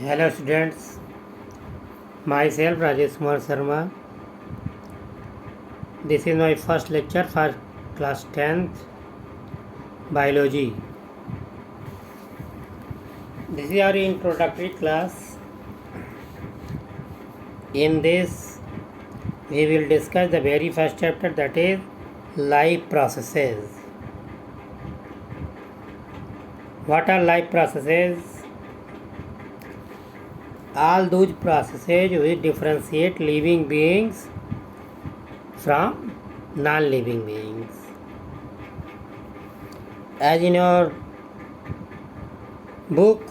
Hello students, myself Rajesh Kumar Sharma. This is my first lecture for class 10th biology. This is our introductory class. In this we will discuss the very first chapter, that is life processes. What are life processes? All those processes which differentiate living beings from non-living beings. As in your book,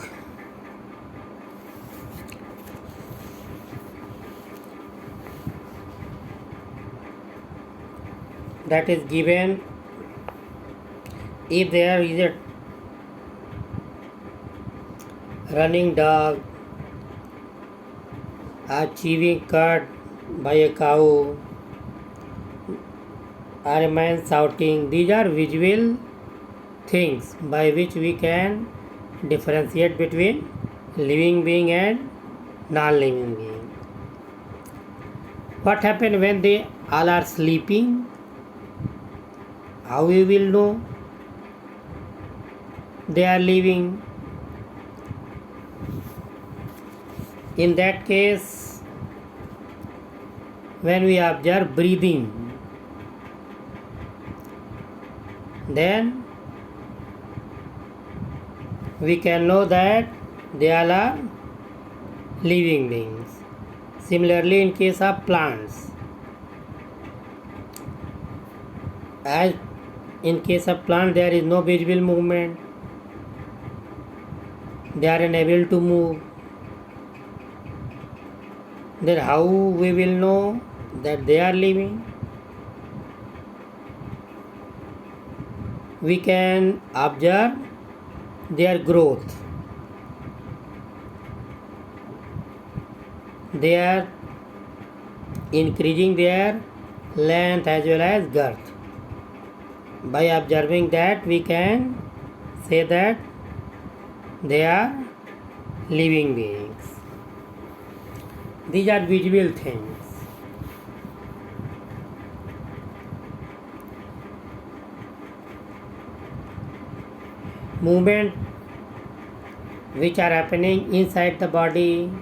that is given, if there is a running dog, a chewing cud by a cow, or a man shouting, these are visual things by which we can differentiate between living being and non-living being. What happens when they all are sleeping? How we will know they are living? In that case, when we observe breathing, then we can know that they all are living beings. Similarly, in case of plants, as in case of plant there is no visible movement, they are unable to move, then how we will know that they are living? We can observe their growth. They are increasing their length as well as girth. By observing that, we can say that they are living beings. These are visual things. Movement which are happening inside the body,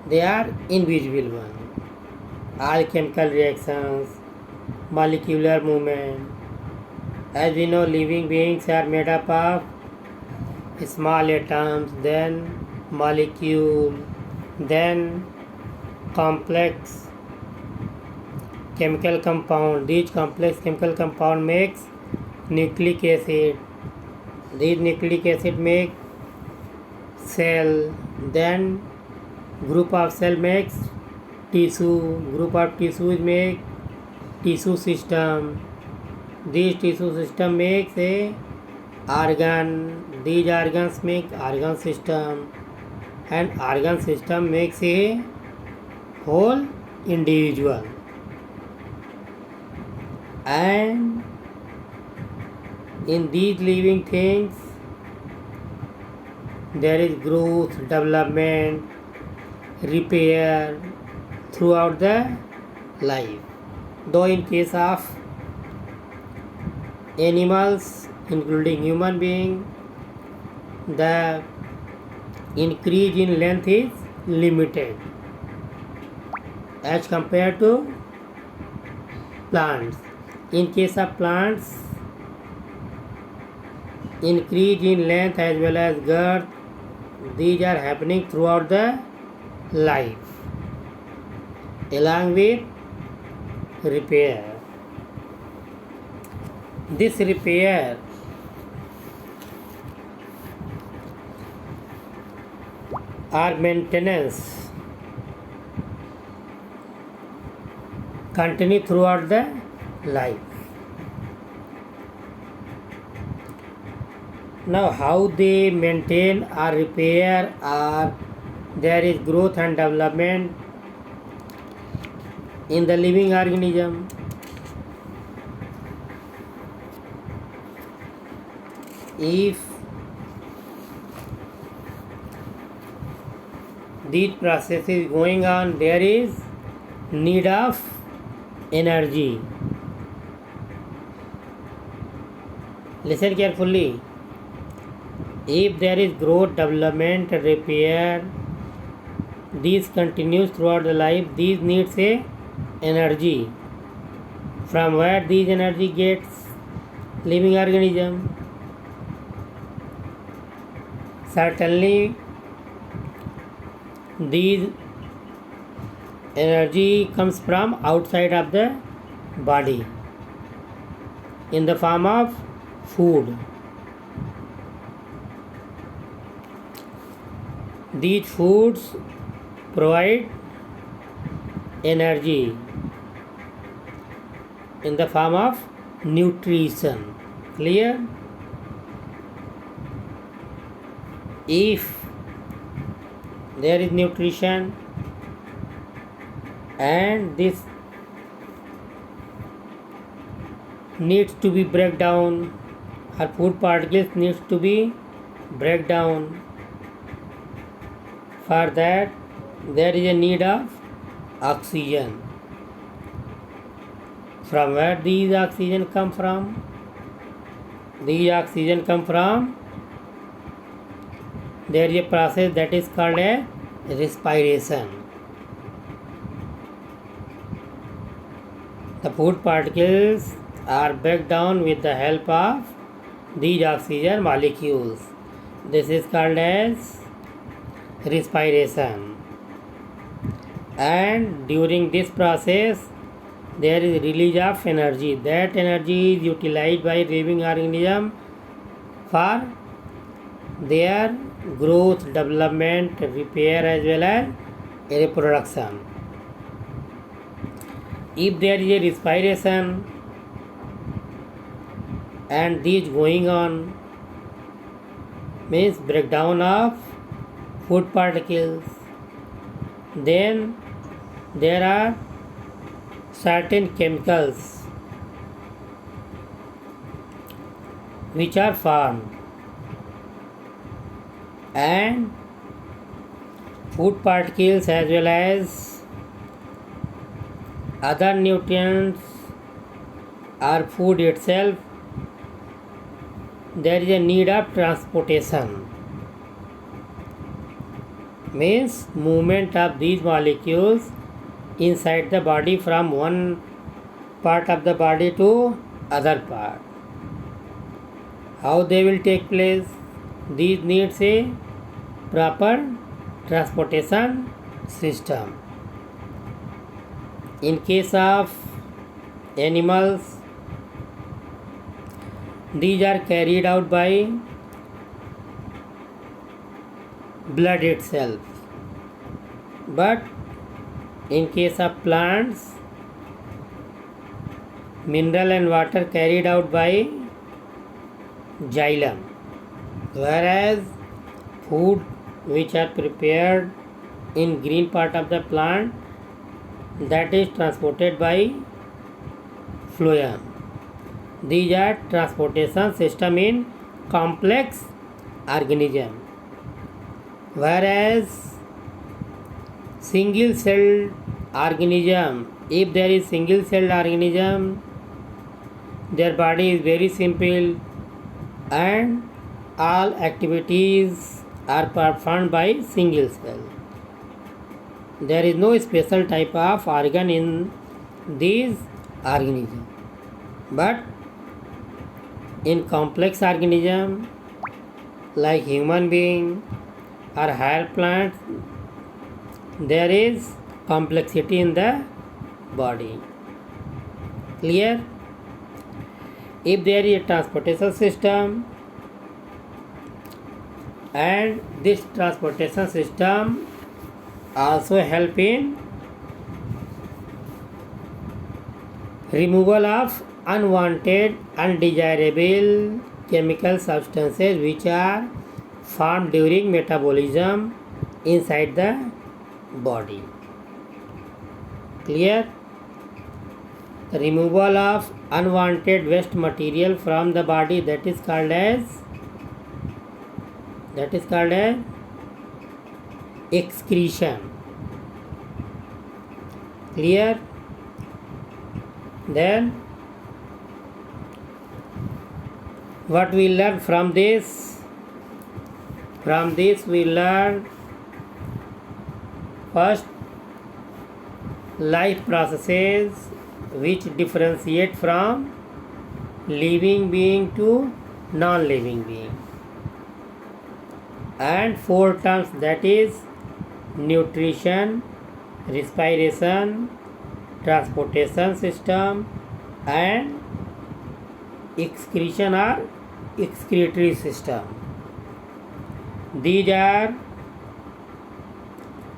they are invisible one. All chemical reactions, molecular movement. As we know, living beings are made up of small atoms, then molecule, then complex chemical compound. These complex chemical compound makes nucleic acid. These nucleic acid make cell, then group of cell makes tissue, group of tissues make tissue system. This tissue system makes a organ. These organs make organ system, and organ system makes a whole individual. And in these living things there is growth, development, repair throughout the life. Though in case of animals, including human being, the increase in length is limited as compared to plants. In case of plants, increase in length as well as girth, these are happening throughout the life, along with repair. This repair or maintenance continue throughout the life. Now, how they maintain or repair, or there is growth and development in the living organism? If These processes going on, there is need of energy. Listen carefully. If there is growth, development, repair, these continues throughout the life, these needs a energy. From where these energy gets? Living organism. Certainly these energy comes from outside of the body in the form of food. These foods provide energy in the form of nutrition. Clear? If there is nutrition and this needs to be break down, or food particles needs to be break down, for that there is a need of oxygen. From where these oxygen come from? These oxygen come from, there is a process that is called a respiration. The food particles are break down with the help of these oxygen molecules. This is called as respiration. And during this process there is release of energy. That energy is utilized by living organism for their growth, development, repair as well as reproduction. If there is a respiration and this going on, means breakdown of food particles, then there are certain chemicals which are formed, and food particles as well as other nutrients or food itself, there is a need of transportation, means movement of these molecules inside the body from one part of the body to other part. How they will take place? These needs a proper transportation system. In case of animals, these are carried out by blood itself. But in case of plants, mineral and water carried out by xylem. Whereas food which are prepared in green part of the plant, that is transported by phloem. These are transportation system in complex organism. Whereas single celled organism, if there is single celled organism, their body is very simple and all activities are performed by single cell. There is no special type of organ in these organisms. But in complex organism like human being or higher plants, there is complexity in the body. Clear? If there is a transportation system, and this transportation system also help in removal of unwanted, undesirable chemical substances which are formed during metabolism inside the body. Clear? The removal of unwanted waste material from the body, that is called as excretion. Clear? Then what we learn from this? From this we learn first life processes which differentiate from living being to non-living being, and 4 terms, that is nutrition, respiration, transportation system, and excretion or excretory system. These are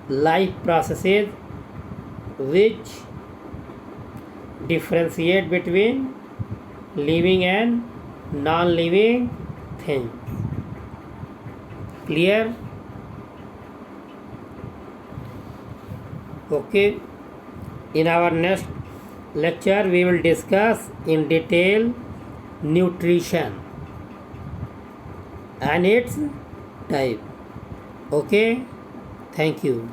life processes which differentiate between living and non-living things. Clear? Okay. In our next lecture we will discuss in detail nutrition and its type. Okay, thank you.